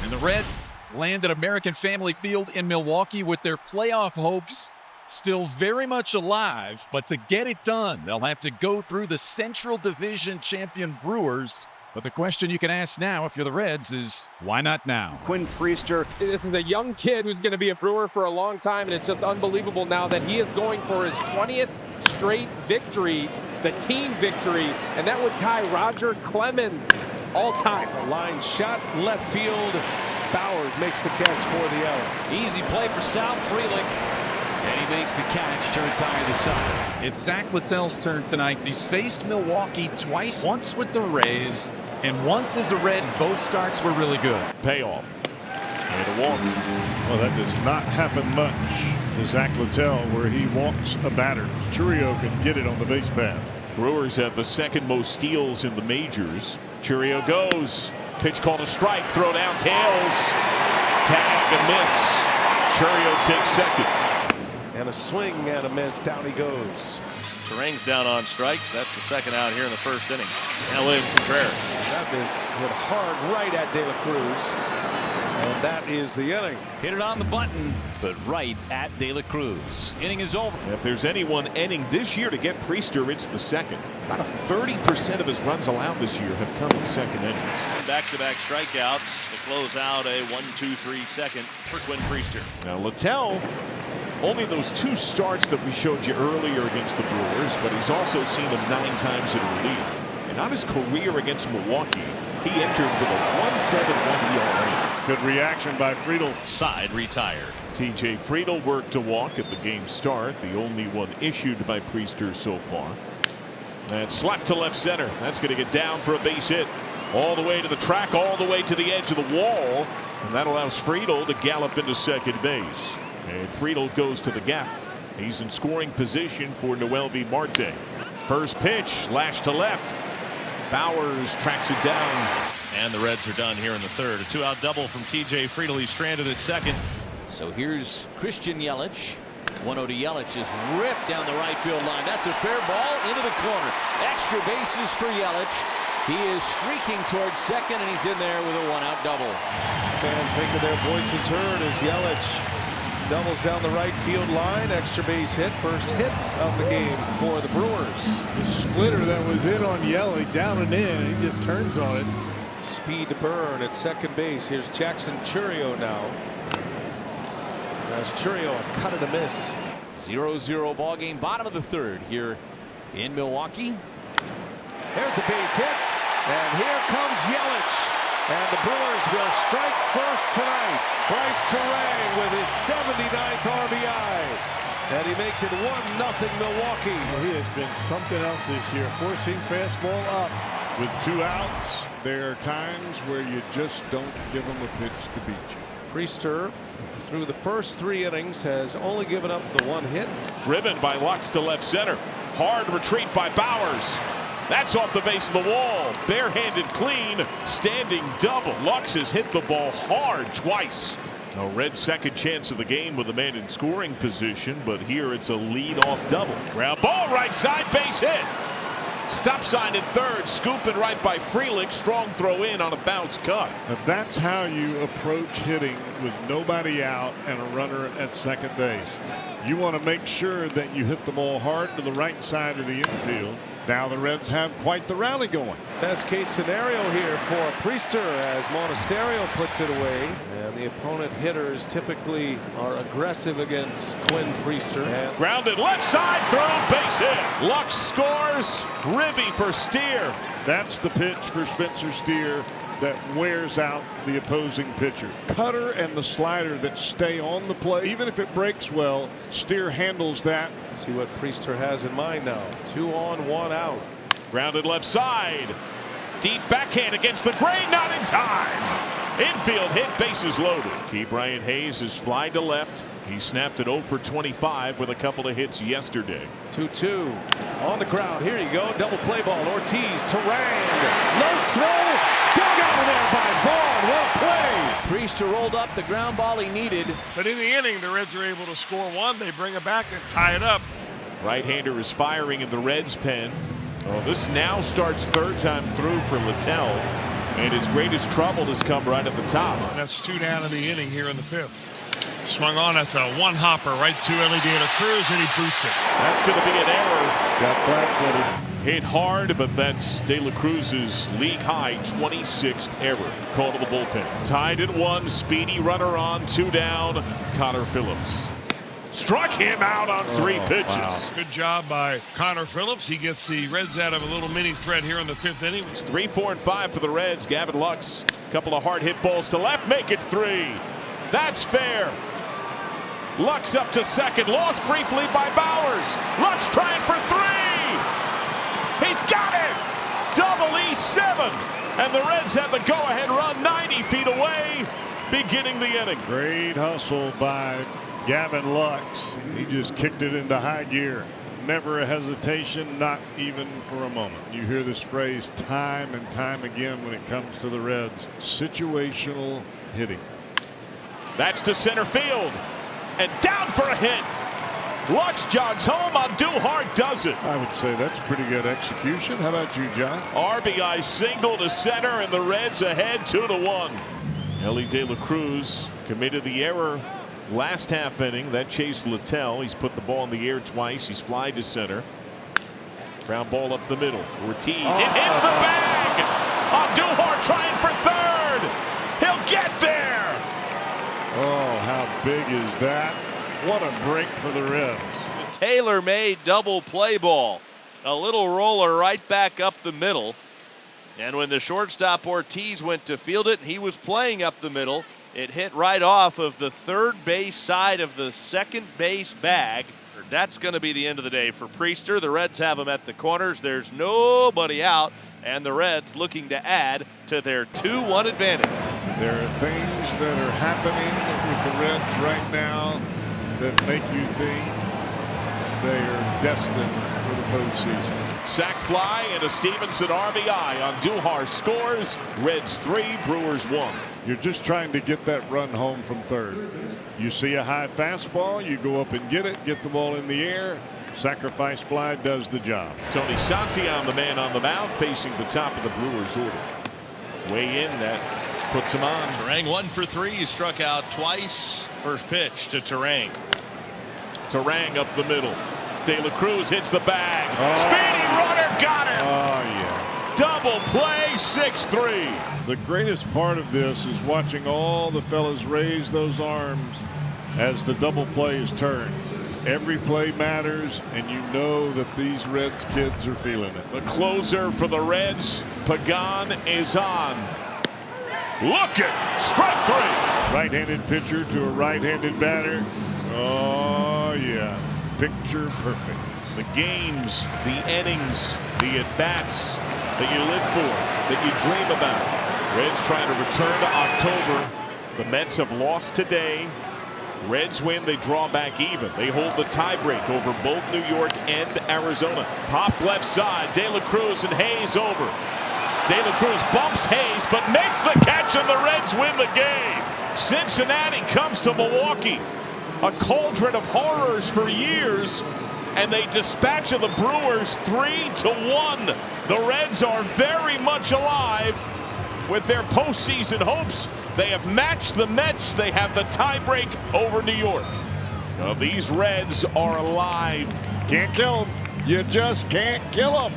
And the Reds land at American Family Field in Milwaukee with their playoff hopes still very much alive. But to get it done, they'll have to go through the Central Division champion Brewers. But the question you can ask now, if you're the Reds, is why not now? Quinn Priester. This is a young kid who's going to be a Brewer for a long time, and it's just unbelievable now that he is going for his 20th straight victory, the team victory, and that would tie Roger Clemens all-time. A line shot, left field. Bowers makes the catch for the out. Easy play for Sal Frelick. And he makes the catch to retire the side. It's Zach Littell's turn tonight. He's faced Milwaukee twice, once with the Rays, and once as a Red. Both starts were really good. Payoff. And a walk. Well, that does not happen much to Zach Littell, where he walks a batter. Churio can get it on the base path. Brewers have the second most steals in the majors. Churio goes. Pitch called a strike. Throw down, tails. Tag, a miss. Churio takes second. And a swing and a miss. Down he goes. Terang's down on strikes. That's the second out here in the first inning. Now William Contreras. That is hit hard right at De La Cruz. And that is the inning. Hit it on the button, but right at De La Cruz. Inning is over. If there's anyone inning this year to get Priester, it's the second. About 30% of his runs allowed this year have come in second innings. Back-to-back strikeouts to close out a 1-2-3 second for Quinn Priester. Now Littell, only those two starts that we showed you earlier against the Brewers, but he's also seen them 9 times in relief. And on his career against Milwaukee, he entered with a 1.71 ERA. Good reaction by Friedl. Side retired. TJ Friedl worked a walk at the game start, the only one issued by Priester so far. And slapped to left center. That's going to get down for a base hit. All the way to the track, all the way to the edge of the wall. And that allows Friedl to gallop into second base. And Friedl goes to the gap. He's in scoring position for Noelvi Marte. First pitch, lashed to left. Bowers tracks it down. And the Reds are done here in the third. A 2-out double from TJ Friedl. He's stranded at second. So here's Christian Yelich. 1-0 to Yelich is ripped down the right field line. That's a fair ball into the corner. Extra bases for Yelich. He is streaking towards second, and he's in there with a 1-out double. Fans making their voices heard as Yelich doubles down the right field line. Extra base hit. First hit of the game for the Brewers. The splitter that was in on Yelich, down and in, he just turns on it. Speed to burn at second base. Here's Jackson Churio now. As Churio cut it a miss. 0-0 ball game, bottom of the third here in Milwaukee. There's a base hit, and here comes Yelich, and the Brewers will strike first tonight. Bryce Terang with his 79th RBI, and he makes it 1-0 Milwaukee. He has been something else this year, forcing fastball up. With 2 outs, there are times where you just don't give him a pitch to beat you. Priester, through the first 3 innings, has only given up the 1 hit. Driven by Lux to left center. Hard retreat by Bowers. That's off the base of the wall. Barehanded clean. Standing double. Lux has hit the ball hard twice. A Red second chance of the game with a man in scoring position, but here it's a lead-off double. Ground ball right side, base hit. Stop sign at third, scooping right by Frelick. Strong throw in on a bounce cut. Now that's how you approach hitting with nobody out and a runner at second base. You want to make sure that you hit the ball hard to the right side of the infield. Now the Reds have quite the rally going. Best case scenario here for Priester as Monasterio puts it away. And the opponent hitters typically are aggressive against Quinn Priester. And grounded left side, throw, base hit. Lux scores. Ribby for Steer. That's the pitch for Spencer Steer that wears out the opposing pitcher. Cutter and the slider that stay on the plate. Even if it breaks well, Steer handles that. See what Priester has in mind now. 2 on, 1 out. Grounded left side. Deep backhand against the grain, not in time. Infield hit, bases loaded. Key Brian Hayes is fly to left. He snapped it 0 for 25 with a couple of hits yesterday. 2-2 on the ground. Here you go. Double play ball. Ortiz, Terang. Low throw. Dug out of there by Vaughn. Well played. Priester rolled up the ground ball he needed. But in the inning, the Reds are able to score 1. They bring it back and tie it up. Right-hander is firing in the Reds' pen. Oh, this now starts third time through for Littell. And his greatest trouble has come right at the top. That's 2 down in the inning here in the 5th. Swung on, that's a one-hopper right to Ellie De La Cruz, and he boots it. That's going to be an error. Got flat-footed. Hit hard, but that's De La Cruz's league-high 26th error. Call to the bullpen. Tied at 1, speedy runner on, 2 down, Connor Phillips. Struck him out on 3 pitches. Wow. Good job by Connor Phillips. He gets the Reds out of a little mini threat here in the 5th inning. It's 3, 4, and 5 for the Reds. Gavin Lux, couple of hard hit balls to left, make it 3. That's fair. Lux up to second, lost briefly by Bowers. Lux trying for 3. He's got it. Double E7, and the Reds have the go-ahead run 90 feet away, beginning the inning. Great hustle by Gavin Lux. He just kicked it into high gear. Never a hesitation, not even for a moment. You hear this phrase time and time again when it comes to the Reds. Situational hitting. That's to center field, and down for a hit. Lux jogs home on Duhart, does it. I would say that's pretty good execution. How about you, John? RBI single to center, and the Reds ahead 2-1. Ellie De La Cruz committed the error last half inning. That chased Littell. He's put the ball in the air twice. He's flied to center. Ground ball up the middle. Ortiz. It hits the bag on Duhart, trying for 3rd. He'll get there. Oh, how big is that? What a break for the Reds. Tailor-made double play ball. A little roller right back up the middle. And when the shortstop Ortiz went to field it, he was playing up the middle. It hit right off of the 3rd base side of the 2nd base bag. That's going to be the end of the day for Priester. The Reds have him at the corners. There's nobody out, and the Reds looking to add to their 2-1 advantage. There are things that are happening with the Reds right now that make you think they are destined for the postseason. Sac fly and a Stevenson RBI on Duhart. Scores. Reds 3, Brewers 1. You're just trying to get that run home from 3rd. You see a high fastball, you go up and get it, get the ball in the air. Sacrifice fly does the job. Tony Santillan, the man on the mound, facing the top of the Brewers order. Way in, that puts him on. Turang 1 for 3. He struck out twice. First pitch to Turang. Turang up the middle. De La Cruz hits the bag. Speedy runner, got him. Oh, yeah. Double play, 6-3. The greatest part of this is watching all the fellas raise those arms as the double play is turned. Every play matters, and you know that these Reds kids are feeling it. The closer for the Reds, Pagan, is on. Look at strike 3. Right-handed pitcher to a right-handed batter. Oh, yeah. Picture perfect. The games, the innings, the at-bats that you live for, that you dream about. Reds trying to return to October. The Mets have lost today. Reds win, they draw back even. They hold the tiebreak over both New York and Arizona. Popped left side, De La Cruz and Hayes over. De La Cruz bumps Hayes, but makes the catch, and the Reds win the game. Cincinnati comes to Milwaukee. A cauldron of horrors for years, and they dispatch of the Brewers 3-1. The Reds are very much alive with their postseason hopes. They have matched the Mets. They have the tiebreak over New York. Now, these Reds are alive. Can't kill them. You just can't kill them.